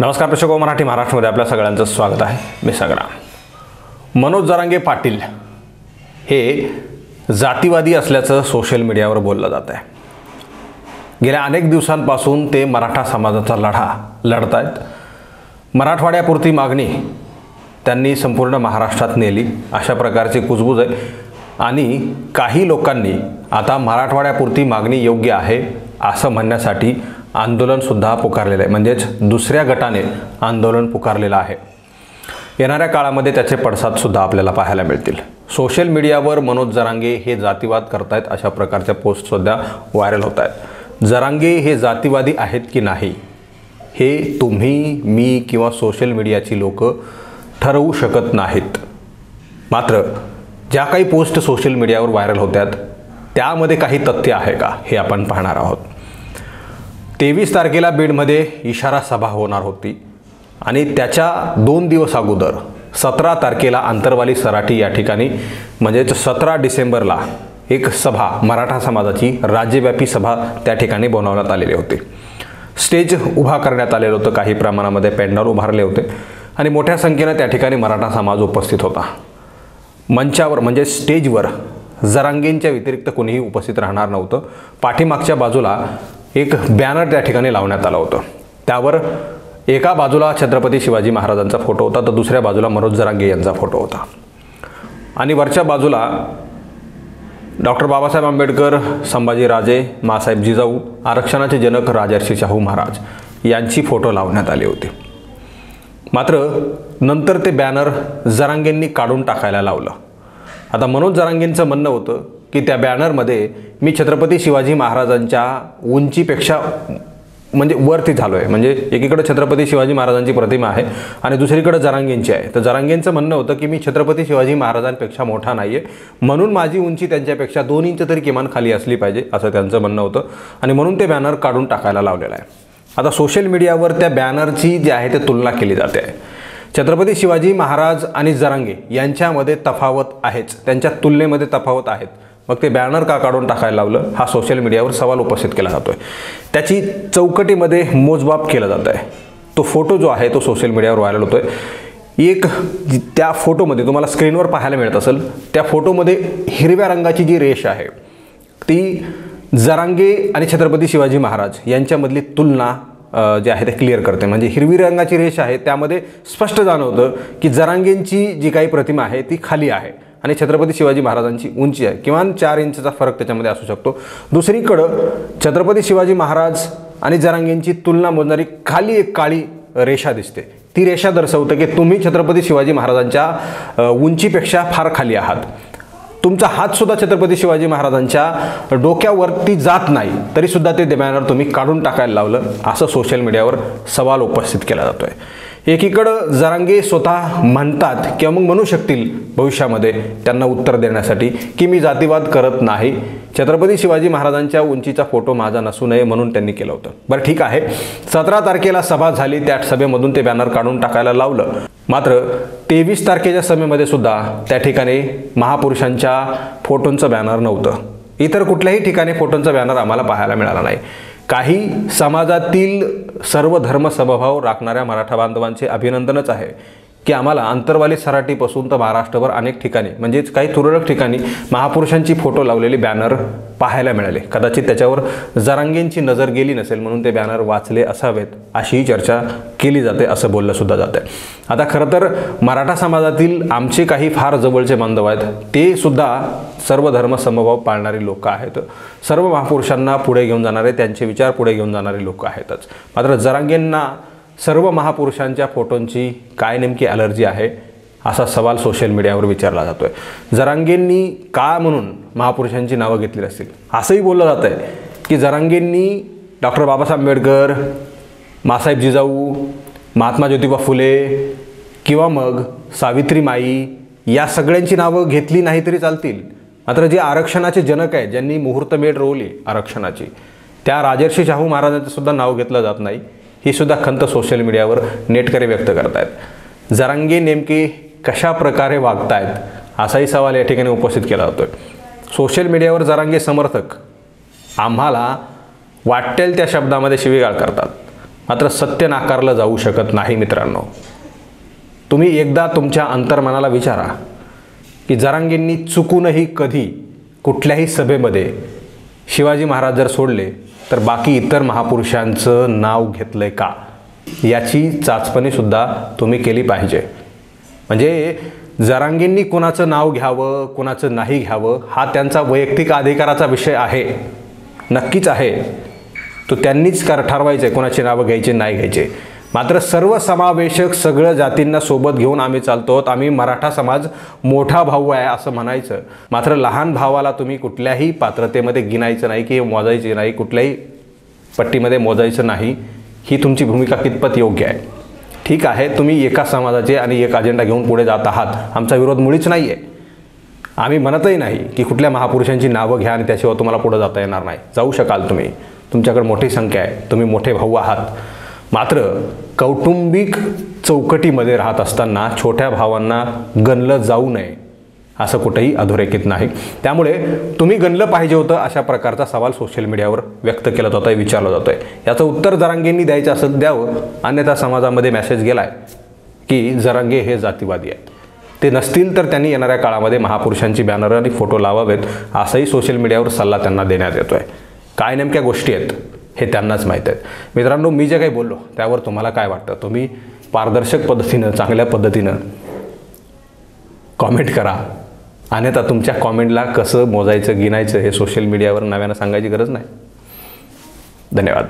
नमस्कार प्रेक्षको, मराठी महाराष्ट्रामध्ये आपल्या सगळ्यांचं स्वागत आहे. मी संग्राम. मनोज जरांगे पाटील हे जातीवादी असल्याचं सोशल मीडियावर बोललं जात आहे. गेल्या अनेक दिवसांपासून ते मराठा समाजाचा लढा लढत आहेत. मराठवाड्यापुरती मागणी त्यांनी संपूर्ण महाराष्ट्रात नेली अशा प्रकारची कुजबूज आहे. आणि काही लोकांनी आता मराठवाड्यापुरती मागणी योग्य आहे असं म्हणण्यासाठी आंदोलनसुद्धा पुकारलेलं आहे. म्हणजेच दुसऱ्या गटाने आंदोलन पुकारलेलं आहे. येणाऱ्या काळामध्ये त्याचे पडसादसुद्धा आपल्याला पाहायला मिळतील. सोशल मीडियावर मनोज जरांगे हे जातीवाद करतायत अशा प्रकारच्या पोस्टसुद्धा व्हायरल होत आहेत. जरांगे हे जातीवादी आहेत की नाही हे तुम्ही, मी किंवा सोशल मीडियाची लोक ठरवू शकत नाहीत. मात्र ज्या काही पोस्ट सोशल मीडियावर व्हायरल होत्यात त्यामध्ये काही तथ्य आहे का हे आपण पाहणार आहोत. 23 तारखेला बीडमध्ये इशारा सभा होणार होती आणि त्याच्या 2 दिवस अगोदर 17 तारखेला आंतरवाली सराटी या ठिकाणी म्हणजेच 17 डिसेंबरला एक सभा, मराठा समाजाची राज्यव्यापी सभा त्या ठिकाणी बनवण्यात आलेली होती. स्टेज उभा करण्यात आलेलं होतं, काही प्रमाणामध्ये पॅन्डल उभारले होते आणि मोठ्या संख्येनं त्या ठिकाणी मराठा समाज उपस्थित होता. मंचावर म्हणजे स्टेजवर जरांगेंच्या व्यतिरिक्त कोणीही उपस्थित राहणार नव्हतं. पाठीमागच्या बाजूला एक बॅनर त्या ठिकाणी लावण्यात आलं होतं. त्यावर एका बाजूला छत्रपती शिवाजी महाराजांचा फोटो होता तर दुसऱ्या बाजूला मनोज जरांगे यांचा फोटो होता. आणि वरच्या बाजूला डॉक्टर बाबासाहेब आंबेडकर, संभाजी राजे, मासाहेब जिजाऊ, आरक्षणाचे जनक राजर्षी शाहू महाराज यांची फोटो लावण्यात आली होती. मात्र नंतर ते बॅनर जरांगेंनी काढून टाकायला लावलं. आता मनोज जरांगेंचं म्हणणं होतं की त्या बॅनरमध्ये मी छत्रपती शिवाजी महाराजांच्या उंचीपेक्षा म्हणजे वरती झालो आहे. म्हणजे एकीकडे छत्रपती शिवाजी महाराजांची प्रतिमा आहे आणि दुसरीकडे जरांगेंची आहे. तर जरांगेंचं म्हणणं होतं की मी छत्रपती शिवाजी महाराजांपेक्षा मोठा नाही आहे, म्हणून माझी उंची त्यांच्यापेक्षा 2 इंच तरी किमान खाली असली पाहिजे असं त्यांचं म्हणणं होतं आणि म्हणून ते बॅनर काढून टाकायला लावलेलं आहे. आता सोशल मीडियावर त्या बॅनरची जी आहे ते तुलना केली जाते आहे. छत्रपती शिवाजी महाराज आणि जरांगे यांच्यामध्ये तफावत आहेच, त्यांच्या तुलनेमध्ये तफावत आहेत. मग ते बॅनर का काढून टाकायला लावलं हा सोशल मीडियावर सवाल उपस्थित केला जातो आहे. त्याची चौकटीमध्ये मोजमाप केलं जात आहे. तो फोटो जो आहे तो सोशल मीडियावर व्हायरल होतो आहे. एक त्या फोटोमध्ये तुम्हाला स्क्रीनवर पाहायला मिळत असेल, त्या फोटोमध्ये हिरव्या रंगाची जी रेष आहे ती जरांगे आणि छत्रपती शिवाजी महाराज यांच्यामधली तुलना जे आहे ते क्लिअर करते. म्हणजे हिरवी रंगाची रेष आहे त्यामध्ये स्पष्ट जाणवतं की जरांगेंची जी काही प्रतिमा आहे ती खाली आहे आणि छत्रपती शिवाजी महाराजांची उंची आहे, किमान 4 इंचचा फरक त्याच्यामध्ये असू शकतो. दुसरीकडं छत्रपती शिवाजी महाराज आणि जरांगेंची तुलना मोजणारी खाली एक काळी रेषा दिसते. ती रेषा दर्शवतं की तुम्ही छत्रपती शिवाजी महाराजांच्या उंचीपेक्षा फार खाली आहात. तुमचा हातसुद्धा छत्रपती शिवाजी महाराजांच्या डोक्यावरती जात नाही तरीसुद्धा ते बॅनर तुम्ही काढून टाकायला लावलं असं सोशल मीडियावर सवाल उपस्थित केला जातो आहे. एकीकडं जरांगे स्वतः म्हणतात किंवा मग म्हणू शकतील भविष्यामध्ये त्यांना उत्तर देण्यासाठी की मी जातीवाद करत नाही, छत्रपती शिवाजी महाराजांच्या उंचीचा फोटो माझा नसू नये म्हणून त्यांनी केलं होतं. बरं ठीक आहे, 17 तारखेला सभा झाली, त्या सभेमधून ते बॅनर काढून टाकायला लावलं. मात्र 23 तारखेच्या सभेमध्ये सुद्धा त्या ठिकाणी महापुरुषांच्या फोटोंचं बॅनर नव्हतं. इतर कुठल्याही ठिकाणी फोटोंचा बॅनर आम्हाला पाहायला मिळाला नाही. काही समाजातील सर्व धर्म समभाव राखणाऱ्या मराठा बांधवांचे अभिनंदनच आहे की आम्हाला आंतरवाली सराटीपासून तर महाराष्ट्रभर अनेक ठिकाणी म्हणजेच काही तुरळक ठिकाणी महापुरुषांची फोटो लावलेली बॅनर पाहायला मिळाले. कदाचित त्याच्यावर जरांगेंची नजर गेली नसेल म्हणून ते बॅनर वाचले असावेत अशीही चर्चा केली जाते, असं बोललं सुद्धा जाते. आता खरं तर मराठा समाजातील आमचे काही फार जवळचे बांधव आहेत, ते सुद्धा सर्व धर्म समभाव पाळणारी लोक आहेत. सर्व महापुरुषांना पुढे घेऊन जाणारे, त्यांचे विचार पुढे घेऊन जाणारे लोक आहेतच. मात्र जरांगेंना सर्व महापुरुषांच्या फोटोंची काय नेमकी ॲलर्जी आहे असा सवाल सोशल मीडियावर विचारला जातो आहे. जरांगेंनी का म्हणून महापुरुषांची नावं घेतली असतील असंही बोललं जात आहे की जरांगेंनी डॉक्टर बाबासाहेब आंबेडकर, मासाहेब जिजाऊ, महात्मा ज्योतिबा फुले किंवा मग सावित्रीमाई या सगळ्यांची नावं घेतली नाही तरी चालतील. मात्र जे आरक्षणाचे जनक आहेत, ज्यांनी मुहूर्तमेढ रोवली आरक्षणाची, त्या राजर्षी शाहू महाराजांचं सुद्धा नाव घेतलं जात नाही. ही सुद्धा खंत सोशल मीडियावर नेटकरी व्यक्त करत आहेत. जरांगे नेमके कशा प्रकारे वागतायत असाही सवाल या ठिकाणी उपस्थित केला जातो. सोशल मीडियावर जरांगे समर्थक आम्हाला वाटेल त्या शब्दामध्ये शिवीगाळ करतात. मात्र सत्य नाकारलं जाऊ शकत नाही मित्रांनो. तुम्ही एकदा तुमच्या अंतर्मनाला विचारा की जरांगेंनी चुकूनही कधी कुठल्याही सभेमध्ये शिवाजी महाराज जर सोडले तर बाकी इतर महापुरुषांचं नाव घेतलंय का, याची चाचपणीसुद्धा तुम्ही केली पाहिजे. म्हणजे जरांगेंनी कोणाचं नाव घ्यावं कोणाचं नाही घ्यावं हा त्यांचा वैयक्तिक अधिकाराचा विषय आहे, नक्कीच आहे. तो त्यांनीच ठरवायचं आहे कोणाची नावं घ्यायचे नाही घ्यायचे. मात्र सर्वसमावेशक सगळं जातींना सोबत घेऊन आम्ही चालतो, आम्ही मराठा समाज मोठा भाऊ आहे असं म्हणायचं. मात्र लहान भावाला तुम्ही कुठल्याही पात्रतेमध्ये गिनायचं नाही की मोजायचे नाही, कुठल्याही पट्टीमध्ये मोजायचं नाही. ही तुमची भूमिका कितपत योग्य आहे? ठीक आहे, तुम्ही एका समाजाचे आणि एक अजेंडा घेऊन पुढे जात आहात, आमचा विरोध मुळीच नाही आहे. आम्ही म्हणतही नाही की कुठल्या महापुरुषांची नावं घ्या आणि त्याशिवाय तुम्हाला पुढे जाता येणार नाही. जाऊ शकाल तुम्ही, तुमच्याकडे मोठी संख्या आहे, तुम्ही मोठे भाऊ आहात. मात्र कौटुंबिक चौकटीमध्ये राहत असताना छोट्या भावांना गणलं जाऊ नये असं कुठेही अधोरेखित नाही. त्यामुळे तुम्ही गणलं पाहिजे होतं अशा प्रकारचा सवाल सोशल मीडियावर व्यक्त केला जातोय, विचारला जातोय. याचं उत्तर जरांगेंनी द्यायचं असेल द्यावं, अन्यथा समाजामध्ये मेसेज गेलाय की जरांगे हे जातीवादी आहेत. ते नसतील तर त्यांनी येणाऱ्या काळामध्ये महापुरुषांची बॅनर आणि फोटो लावावेत असाही सोशल मीडियावर सल्ला त्यांना देण्यात येतोय. काय नेमक्या गोष्टी आहेत हे त्यांनाच माहीत आहेत. मित्रांनो, मी जे काही बोललो त्यावर तुम्हाला काय वाटतं? तुम्ही पारदर्शक पद्धतीनं चांगल्या पद्धतीनं कॉमेंट करा. अन्यथा तुमच्या कॉमेंटला कसं मोजायचं गिनायचं हे सोशल मीडियावर नव्यानं सांगायची गरज नाही. धन्यवाद.